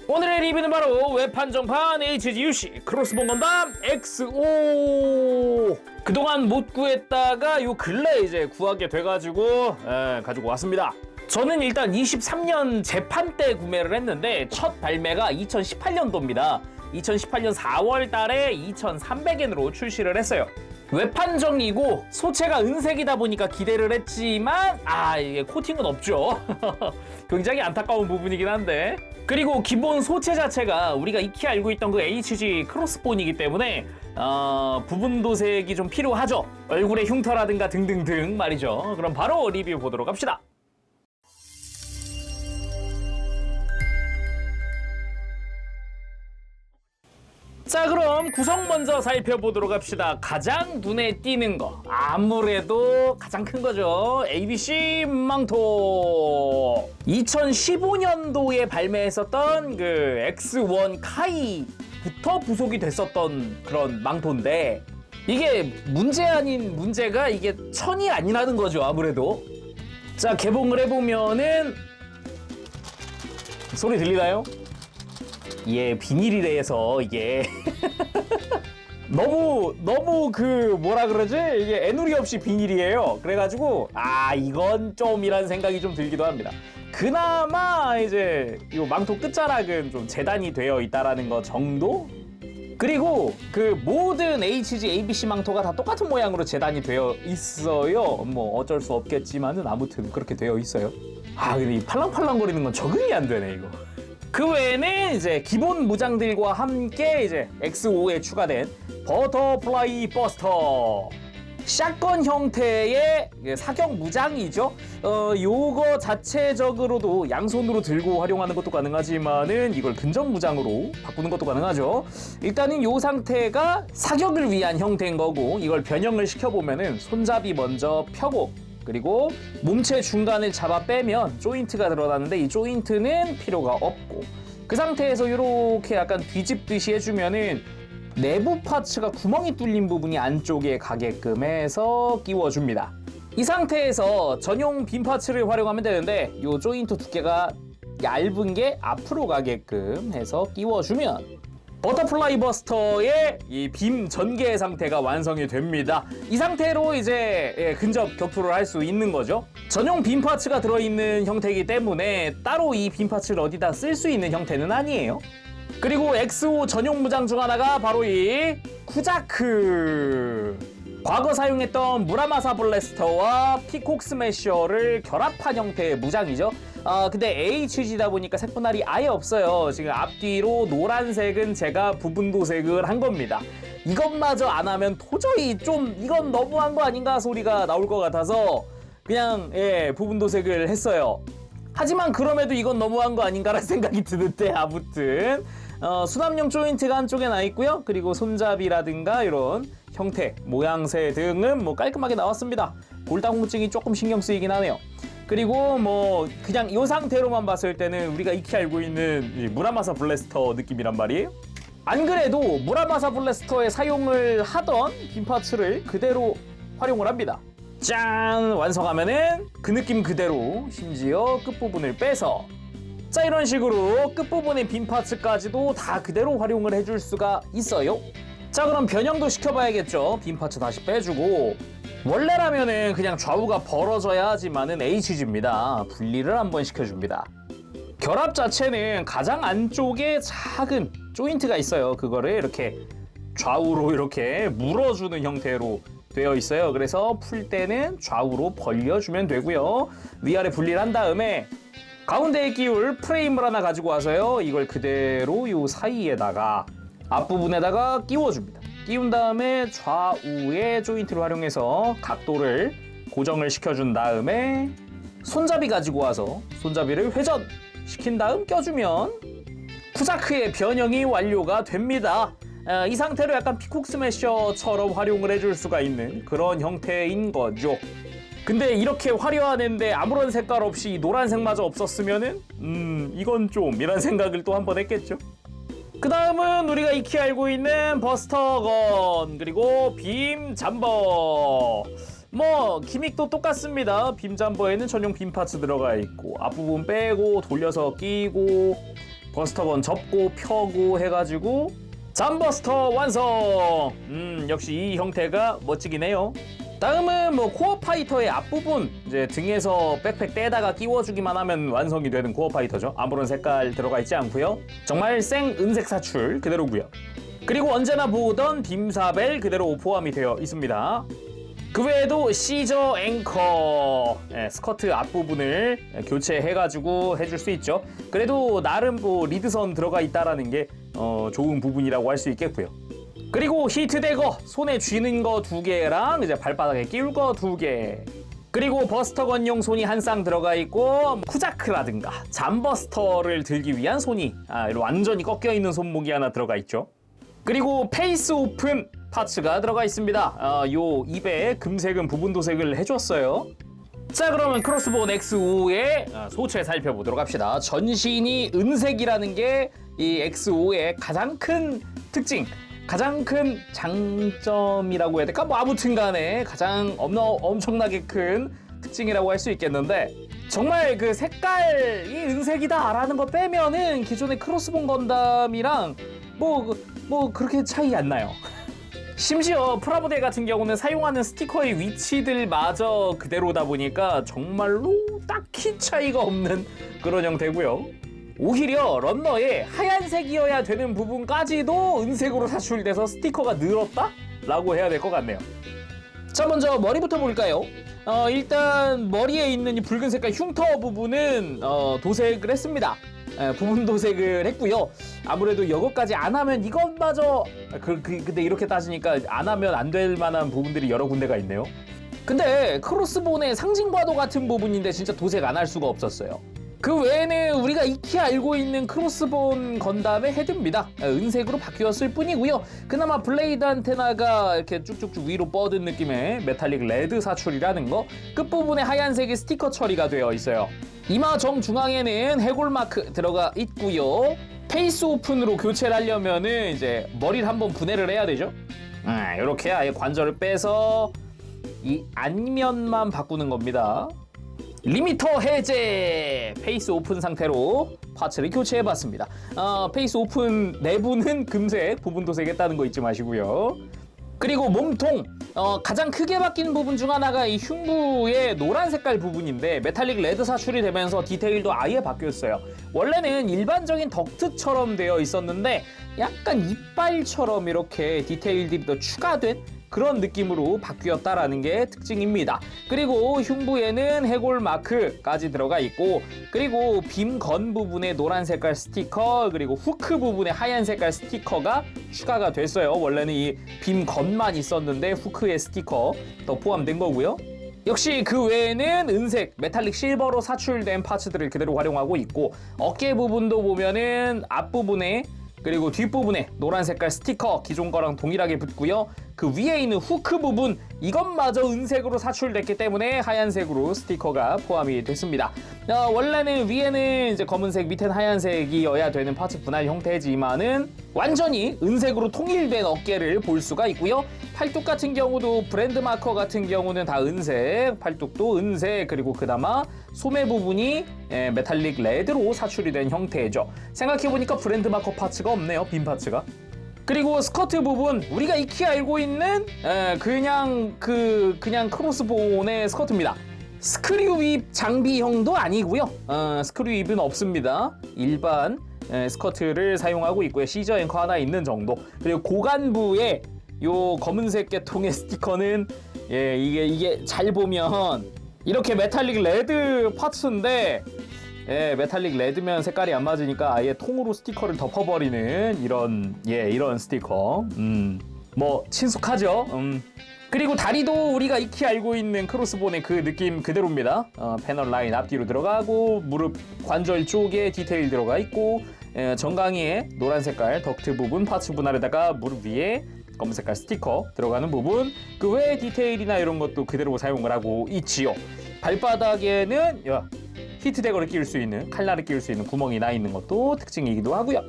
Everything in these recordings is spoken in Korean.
오늘의 리뷰는 바로 웹한정판 HGUC 크로스본 건담 X5. 그동안 못 구했다가 요 근래 이제 구하게 돼가지고 가지고 왔습니다. 저는 일단 23년 재판 때 구매를 했는데 첫 발매가 2018년도입니다. 2018년 4월 달에 2,300엔으로 출시를 했어요. 웹판정이고 소체가 은색이다 보니까 기대를 했지만 이게 코팅은 없죠. 굉장히 안타까운 부분이긴 한데, 그리고 기본 소체 자체가 우리가 익히 알고 있던 그 HG 크로스본이기 때문에 부분 도색이 좀 필요하죠. 얼굴의 흉터라든가 등등등 말이죠. 그럼 바로 리뷰 보도록 합시다. 자, 그럼 구성 먼저 살펴보도록 합시다. 가장 눈에 띄는 거, 아무래도 가장 큰 거죠. ABC 망토. 2015년도에 발매했었던 그 X1 카이부터 부속이 됐었던 그런 망토인데, 이게 문제 아닌 문제가 이게 1000이 아니라는 거죠, 아무래도. 자, 개봉을 해보면은 소리 들리나요? 예, 비닐이래서 이게 너무 그 뭐라 그러지? 이게 애누리 없이 비닐이에요. 그래가지고 이건 좀이라는 생각이 좀 들기도 합니다. 그나마 이제 이 망토 끝자락은 좀 재단이 되어 있다라는 거 정도? 그리고 그 모든 HG ABC 망토가 다 똑같은 모양으로 재단이 되어 있어요. 뭐 어쩔 수 없겠지만은 아무튼 그렇게 되어 있어요. 근데 이 팔랑팔랑거리는 건 적응이 안 되네, 이거. 그 외에는 이제 기본 무장들과 함께 이제 X5에 추가된 버터플라이 버스터, 샷건 형태의 사격 무장이죠. 요거 자체적으로도 양손으로 들고 활용하는 것도 가능하지만은 이걸 근접 무장으로 바꾸는 것도 가능하죠. 일단은 요 상태가 사격을 위한 형태인 거고, 이걸 변형을 시켜보면은 손잡이 먼저 펴고, 그리고 몸체 중간을 잡아 빼면 조인트가 드러나는데 이 조인트는 필요가 없고, 그 상태에서 이렇게 약간 뒤집듯이 해주면은 내부 파츠가 구멍이 뚫린 부분이 안쪽에 가게끔 해서 끼워줍니다. 이 상태에서 전용 빔 파츠를 활용하면 되는데, 이 조인트 두께가 얇은 게 앞으로 가게끔 해서 끼워주면 버터플라이 버스터의 이 빔 전개 상태가 완성이 됩니다. 이 상태로 이제 근접 격투를 할 수 있는 거죠. 전용 빔 파츠가 들어있는 형태이기 때문에 따로 이 빔 파츠를 어디다 쓸 수 있는 형태는 아니에요. 그리고 X5 전용 무장 중 하나가 바로 이 쿠자크. 과거 사용했던 무라마사 블래스터와 피콕 스매셔를 결합한 형태의 무장이죠. 근데 HG다 보니까 색분할이 아예 없어요. 지금 앞뒤로 노란색은 제가 부분 도색을 한 겁니다. 이것마저 안 하면 도저히 좀 이건 너무한 거 아닌가 소리가 나올 것 같아서 그냥 부분 도색을 했어요. 하지만 그럼에도 이건 너무한 거 아닌가라는 생각이 드는데, 아무튼 수납용 조인트가 한쪽에 나 있고요. 그리고 손잡이라든가 이런 형태, 모양새 등은 뭐 깔끔하게 나왔습니다. 골다공증이 조금 신경 쓰이긴 하네요. 그리고 뭐 그냥 이 상태로만 봤을 때는 우리가 익히 알고 있는 무라마사 블래스터 느낌이란 말이에요. 안 그래도 무라마사 블래스터에 사용을 하던 빔 파츠를 그대로 활용을 합니다. 짠! 완성하면은 그 느낌 그대로, 심지어 끝부분을 빼서, 자, 이런 식으로 끝부분의 빔 파츠까지도 다 그대로 활용을 해줄 수가 있어요. 자, 그럼 변형도 시켜봐야겠죠. 빔 파츠 다시 빼주고, 원래라면은 그냥 좌우가 벌어져야 하지만은 HG입니다. 분리를 한번 시켜줍니다. 결합 자체는 가장 안쪽에 작은 조인트가 있어요. 그거를 이렇게 좌우로 이렇게 물어주는 형태로 되어 있어요. 그래서 풀 때는 좌우로 벌려주면 되고요. 위아래 분리를 한 다음에 가운데에 끼울 프레임을 하나 가지고 와서요, 이걸 그대로 요 사이에다가 앞부분에다가 끼워줍니다. 끼운 다음에 좌우의 조인트를 활용해서 각도를 고정을 시켜준 다음에 손잡이 가지고 와서 손잡이를 회전시킨 다음 껴주면 쿠자크의 변형이 완료가 됩니다. 이 상태로 약간 피콕 스매셔처럼 활용을 해줄 수가 있는 그런 형태인 거죠. 근데 이렇게 화려한데 아무런 색깔 없이 노란색마저 없었으면은 이건 좀 이란 생각을 또 한 번 했겠죠. 그 다음은 우리가 익히 알고 있는 버스터건, 그리고 빔 잠버. 뭐 기믹도 똑같습니다. 빔 잠버에는 전용 빔 파츠 들어가 있고, 앞부분 빼고 돌려서 끼고, 버스터건 접고 펴고 해가지고 잠버스터 완성! 역시 이 형태가 멋지긴 해요. 다음은 뭐 코어 파이터의 앞부분, 이제 등에서 백팩 떼다가 끼워주기만 하면 완성이 되는 코어 파이터죠. 아무런 색깔 들어가 있지 않고요. 정말 생 은색 사출 그대로고요. 그리고 언제나 보던 빔사벨 그대로 포함이 되어 있습니다. 그 외에도 시저 앵커, 스커트 앞부분을 교체해가지고 해줄 수 있죠. 그래도 나름 뭐 리드선 들어가 있다라는 게 좋은 부분이라고 할 수 있겠고요. 그리고 히트 대거, 손에 쥐는 거 2개랑 이제 발바닥에 끼울 거 2개. 그리고 버스터건용 손이 한 쌍 들어가 있고 쿠자크라든가 잠버스터를 들기 위한 손이 완전히 꺾여 있는 손목이 하나 들어가 있죠. 그리고 페이스 오픈 파츠가 들어가 있습니다. 요 입에 금색은 부분 도색을 해줬어요. 자, 그러면 크로스본 X5의 소체 살펴보도록 합시다. 전신이 은색이라는 게 이 X5의 가장 큰 특징, 가장 큰 장점이라고 해야 될까? 뭐 아무튼 간에 가장 엄청나게 큰 특징이라고 할 수 있겠는데, 정말 그 색깔이 은색이다라는 거 빼면은 기존의 크로스본 건담이랑 뭐 그렇게 차이 안 나요. 심지어 프라모델 같은 경우는 사용하는 스티커의 위치들마저 그대로다 보니까 정말로 딱히 차이가 없는 그런 형태고요. 오히려 런너의 하얀색이어야 되는 부분까지도 은색으로 사출돼서 스티커가 늘었다? 라고 해야 될 것 같네요. 자, 먼저 머리부터 볼까요? 일단 머리에 있는 이 붉은 색깔 흉터 부분은 도색을 했습니다. 부분 도색을 했고요. 아무래도 이것까지 안 하면 이것마저 근데 이렇게 따지니까 안 하면 안 될 만한 부분들이 여러 군데가 있네요. 근데 크로스본의 상징과도 같은 부분인데 진짜 도색 안 할 수가 없었어요. 그 외에는 우리가 익히 알고 있는 크로스본 건담의 헤드입니다. 은색으로 바뀌었을 뿐이고요. 그나마 블레이드 안테나가 이렇게 쭉쭉쭉 위로 뻗은 느낌의 메탈릭 레드 사출이라는 거, 끝부분에 하얀색이 스티커 처리가 되어 있어요. 이마 정중앙에는 해골 마크 들어가 있고요. 페이스 오픈으로 교체를 하려면은 이제 머리를 한번 분해를 해야 되죠. 이렇게 아예 관절을 빼서 이 안면만 바꾸는 겁니다. 리미터 해제! 페이스 오픈 상태로 파츠를 교체해봤습니다. 페이스 오픈 내부는 금색, 부분 도색했다는 거 잊지 마시고요. 그리고 몸통! 가장 크게 바뀐 부분 중 하나가 이 흉부의 노란 색깔 부분인데 메탈릭 레드 사출이 되면서 디테일도 아예 바뀌었어요. 원래는 일반적인 덕트처럼 되어 있었는데 약간 이빨처럼 이렇게 디테일들이 더 추가된 그런 느낌으로 바뀌었다라는 게 특징입니다. 그리고 흉부에는 해골 마크까지 들어가 있고, 그리고 빔건 부분에 노란 색깔 스티커, 그리고 후크 부분에 하얀 색깔 스티커가 추가가 됐어요. 원래는 이 빔건만 있었는데 후크의 스티커 더 포함된 거고요. 역시 그 외에는 은색, 메탈릭 실버로 사출된 파츠들을 그대로 활용하고 있고, 어깨 부분도 보면은 앞부분에 그리고 뒷부분에 노란 색깔 스티커 기존 거랑 동일하게 붙고요. 그 위에 있는 후크 부분, 이것마저 은색으로 사출됐기 때문에 하얀색으로 스티커가 포함이 됐습니다. 원래는 위에는 이제 검은색, 밑에는 하얀색이어야 되는 파츠 분할 형태지만은 완전히 은색으로 통일된 어깨를 볼 수가 있고요. 팔뚝 같은 경우도 브랜드 마커 같은 경우는 다 은색, 팔뚝도 은색, 그리고 그나마 소매 부분이 메탈릭 레드로 사출이 된 형태죠. 생각해보니까 브랜드 마커 파츠가 없네요, 빔 파츠가. 그리고 스커트 부분, 우리가 익히 알고 있는 그냥 크로스본의 스커트입니다. 스크류입 장비형도 아니고요. 스크류입은 없습니다. 일반 스커트를 사용하고 있고요. 시저 앵커 하나 있는 정도. 그리고 고관부에 요 검은색 계통의 스티커는 이게 잘 보면 이렇게 메탈릭 레드 파츠인데, 메탈릭 레드면 색깔이 안 맞으니까 아예 통으로 스티커를 덮어버리는 이런 스티커. 뭐 친숙하죠. 그리고 다리도 우리가 익히 알고 있는 크로스본의 그 느낌 그대로입니다. 패널 라인 앞뒤로 들어가고, 무릎 관절 쪽에 디테일 들어가 있고, 정강이에 노란 색깔 덕트 부분 파츠 분할에다가 무릎 위에 검은 색깔 스티커 들어가는 부분, 그 외에 디테일이나 이런 것도 그대로 사용을 하고 있지요. 발바닥에는 히트 대거를 끼울 수 있는, 칼날을 끼울 수 있는 구멍이 나 있는 것도 특징이기도 하고요.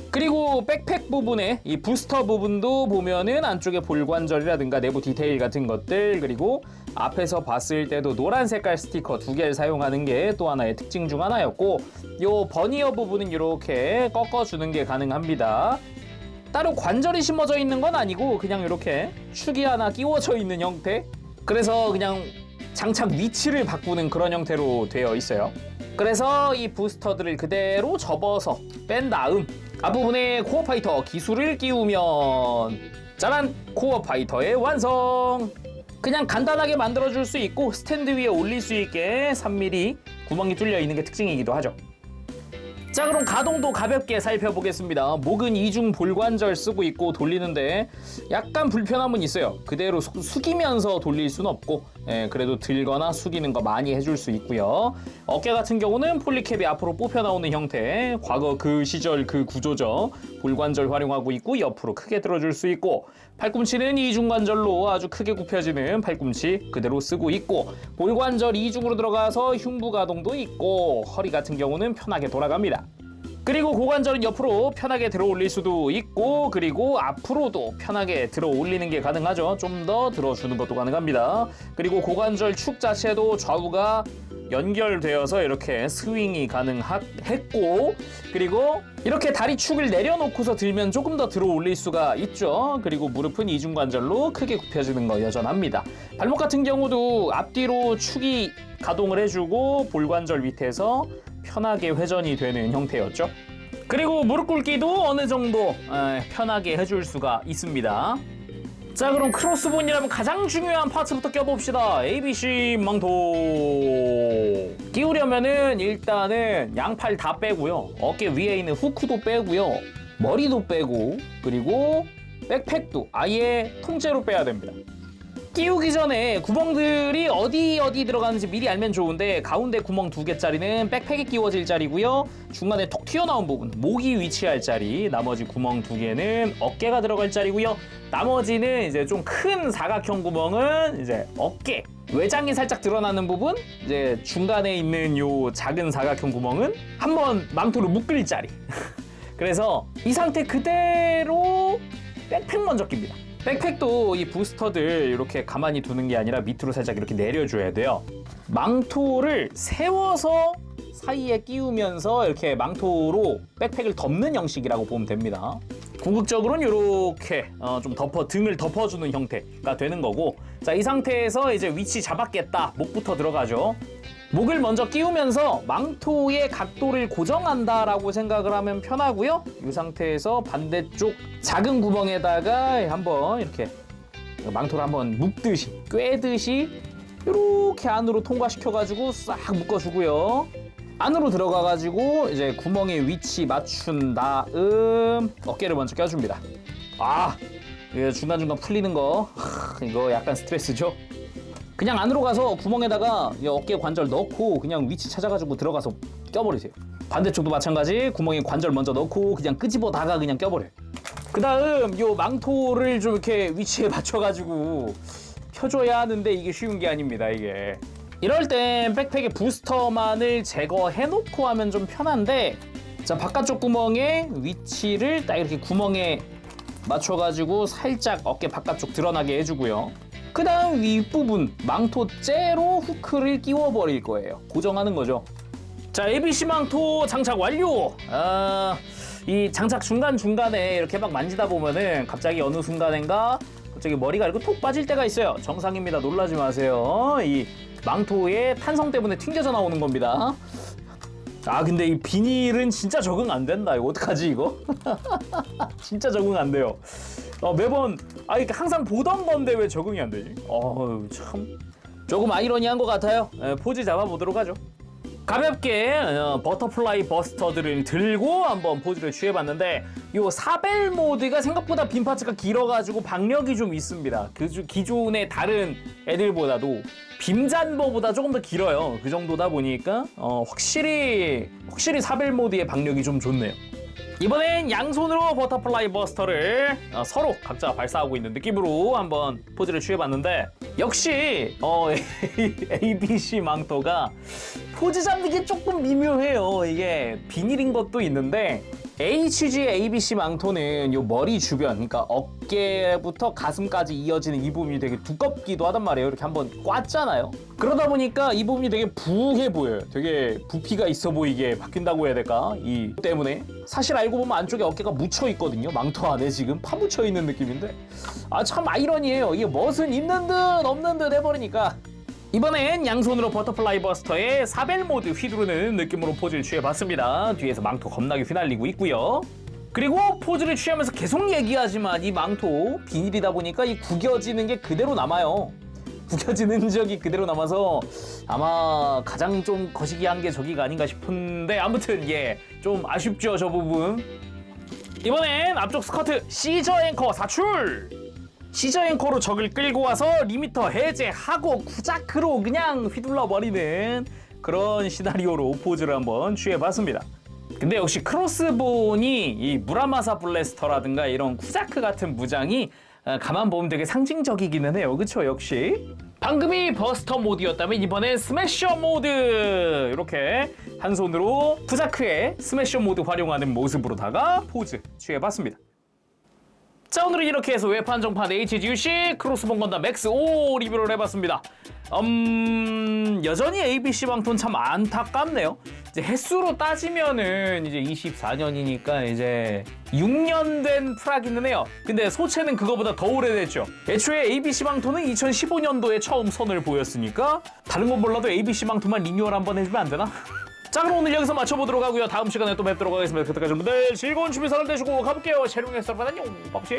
그리고 백팩 부분에 이 부스터 부분도 보면은 안쪽에 볼관절이라든가 내부 디테일 같은 것들, 그리고 앞에서 봤을 때도 노란 색깔 스티커 2개를 사용하는 게 또 하나의 특징 중 하나였고, 요 버니어 부분은 이렇게 꺾어주는 게 가능합니다. 따로 관절이 심어져 있는 건 아니고 그냥 이렇게 축이 하나 끼워져 있는 형태. 그래서 그냥 장착 위치를 바꾸는 그런 형태로 되어 있어요. 그래서 이 부스터들을 그대로 접어서 뺀 다음 앞부분에 코어 파이터 기술을 끼우면 짜란! 코어 파이터의 완성! 그냥 간단하게 만들어줄 수 있고 스탠드 위에 올릴 수 있게 3mm 구멍이 뚫려 있는 게 특징이기도 하죠. 자, 그럼 가동도 가볍게 살펴보겠습니다. 목은 이중 볼관절 쓰고 있고 돌리는데 약간 불편함은 있어요. 그대로 숙이면서 돌릴 수는 없고, 그래도 들거나 숙이는 거 많이 해줄 수 있고요. 어깨 같은 경우는 폴리캡이 앞으로 뽑혀 나오는 형태, 과거 그 시절 그 구조죠. 볼관절 활용하고 있고 옆으로 크게 들어줄 수 있고, 팔꿈치는 이중관절로 아주 크게 굽혀지는 팔꿈치 그대로 쓰고 있고, 볼관절 이중으로 들어가서 흉부 가동도 있고, 허리 같은 경우는 편하게 돌아갑니다. 그리고 고관절은 옆으로 편하게 들어 올릴 수도 있고, 그리고 앞으로도 편하게 들어 올리는 게 가능하죠. 좀 더 들어주는 것도 가능합니다. 그리고 고관절 축 자체도 좌우가 연결되어서 이렇게 스윙이 가능했고, 그리고 이렇게 다리 축을 내려놓고서 들면 조금 더 들어 올릴 수가 있죠. 그리고 무릎은 이중관절로 크게 굽혀지는 거 여전합니다. 발목 같은 경우도 앞뒤로 축이 가동을 해주고 볼관절 밑에서 편하게 회전이 되는 형태였죠. 그리고 무릎 꿇기도 어느 정도 편하게 해줄 수가 있습니다. 자, 그럼 크로스본이라면 가장 중요한 파츠부터 껴봅시다. ABC 망토. 끼우려면은 일단은 양팔 다 빼고요. 어깨 위에 있는 후크도 빼고요. 머리도 빼고, 그리고 백팩도 아예 통째로 빼야 됩니다. 끼우기 전에 구멍들이 어디 들어가는지 미리 알면 좋은데, 가운데 구멍 2개짜리는 백팩에 끼워질 자리고요. 중간에 톡 튀어나온 부분, 목이 위치할 자리, 나머지 구멍 2개는 어깨가 들어갈 자리고요. 나머지는 이제 좀 큰 사각형 구멍은 이제 어깨, 외장이 살짝 드러나는 부분, 이제 중간에 있는 요 작은 사각형 구멍은 한번 망토로 묶을 자리. 그래서 이 상태 그대로 백팩 먼저 낍니다. 백팩도 이 부스터들 이렇게 가만히 두는 게 아니라 밑으로 살짝 이렇게 내려줘야 돼요. 망토를 세워서 사이에 끼우면서 이렇게 망토로 백팩을 덮는 형식이라고 보면 됩니다. 궁극적으로는 이렇게 좀 등을 덮어주는 형태가 되는 거고, 자, 이 상태에서 이제 위치 잡았겠다. 목부터 들어가죠. 목을 먼저 끼우면서 망토의 각도를 고정한다라고 생각을 하면 편하고요. 이 상태에서 반대쪽 작은 구멍에다가 한번 이렇게 망토를 한번 묶듯이, 꿰듯이 이렇게 안으로 통과시켜가지고 싹 묶어주고요. 안으로 들어가가지고 이제 구멍의 위치 맞춘 다음 어깨를 먼저 껴줍니다. 이거 중간중간 풀리는 거, 이거 약간 스트레스죠? 그냥 안으로 가서 구멍에다가 어깨 관절 넣고 그냥 위치 찾아가지고 들어가서 껴버리세요. 반대쪽도 마찬가지, 구멍에 관절 먼저 넣고 그냥 끄집어다가 그냥 껴버려요. 그 다음 요 망토를 좀 이렇게 위치에 맞춰가지고 펴줘야 하는데 이게 쉬운 게 아닙니다, 이게. 이럴 땐 백팩의 부스터만을 제거해놓고 하면 좀 편한데, 자, 바깥쪽 구멍의 위치를 딱 이렇게 구멍에 맞춰가지고 살짝 어깨 바깥쪽 드러나게 해주고요. 그 다음 윗부분 망토째로 후크를 끼워버릴 거예요. 고정하는 거죠. 자, ABC 망토 장착 완료! 이 장착 중간중간에 이렇게 막 만지다 보면은 갑자기 어느 순간인가 갑자기 머리가 이렇게 톡 빠질 때가 있어요. 정상입니다. 놀라지 마세요. 이 망토의 탄성 때문에 튕겨져 나오는 겁니다. 근데 이 비닐은 진짜 적응 안 된다. 이거 어떡하지, 이거? 진짜 적응 안 돼요. 매번 항상 보던 건데 왜 적응이 안 되지? 참 조금 아이러니한 것 같아요. 포즈 잡아보도록 하죠. 가볍게 버터플라이 버스터들을 들고 한번 포즈를 취해봤는데, 요 사벨 모드가 생각보다 빈 파츠가 길어가지고 박력이 좀 있습니다. 기존의 다른 애들보다도 빔잔버보다 조금 더 길어요. 그 정도다 보니까 확실히 사벨 모드의 박력이 좀 좋네요. 이번엔 양손으로 버터플라이 버스터를 서로 각자 발사하고 있는 느낌으로 한번 포즈를 취해봤는데, 역시 ABC 망토가 포즈 잡는 게 조금 미묘해요. 이게 비닐인 것도 있는데 HG ABC 망토는 요 머리 주변, 그러니까 어깨부터 가슴까지 이어지는 이 부분이 되게 두껍기도 하단 말이에요. 이렇게 한번 꽈잖아요. 그러다 보니까 이 부분이 되게 부해 보여요. 되게 부피가 있어 보이게 바뀐다고 해야 될까? 이 때문에 사실 알고 보면 안쪽에 어깨가 묻혀 있거든요. 망토 안에 지금 파묻혀 있는 느낌인데 아 참 아이러니해요. 이게 멋은 있는 듯 없는 듯 해버리니까 이번엔 양손으로 버터플라이 버스터의 사벨 모드 휘두르는 느낌으로 포즈를 취해봤습니다. 뒤에서 망토 겁나게 휘날리고 있고요. 그리고 포즈를 취하면서 계속 얘기하지만 이 망토 비닐이다 보니까 이 구겨지는 게 그대로 남아요. 구겨지는 흔적이 그대로 남아서 아마 가장 좀 거시기한 게 저기가 아닌가 싶은데 아무튼 좀 아쉽죠 저 부분. 이번엔 앞쪽 스커트 시저 앵커 사출! 시저 앵커로 적을 끌고 와서 리미터 해제하고 쿠자크로 그냥 휘둘러버리는 그런 시나리오로 포즈를 한번 취해봤습니다. 근데 역시 크로스본이 이 무라마사 블래스터라든가 이런 쿠자크 같은 무장이 가만 보면 되게 상징적이기는 해요. 그쵸? 역시 방금이 버스터 모드였다면 이번엔 스매셔 모드 이렇게 한 손으로 쿠자크의 스매셔 모드 활용하는 모습으로다가 포즈 취해봤습니다. 자, 오늘은 이렇게 해서 외판정판 HGUC 크로스본 건담 맥스 5 리뷰를 해봤습니다. 여전히 ABC 망토는 참 안타깝네요. 이제 횟수로 따지면은 이제 24년이니까 이제 6년 된 프라기는 해요. 근데 소체는 그거보다 더 오래됐죠. 애초에 ABC 망토는 2015년도에 처음 선을 보였으니까 다른 건 몰라도 ABC 망토만 리뉴얼 한번 해주면 안 되나? 자, 그럼 오늘 여기서 마쳐보도록 하고요. 다음 시간에 또 뵙도록 하겠습니다. 그때까지 여러분들 즐거운 취미 생활 되시고 가볼게요. 쉐롱에서 안녕. 박씨.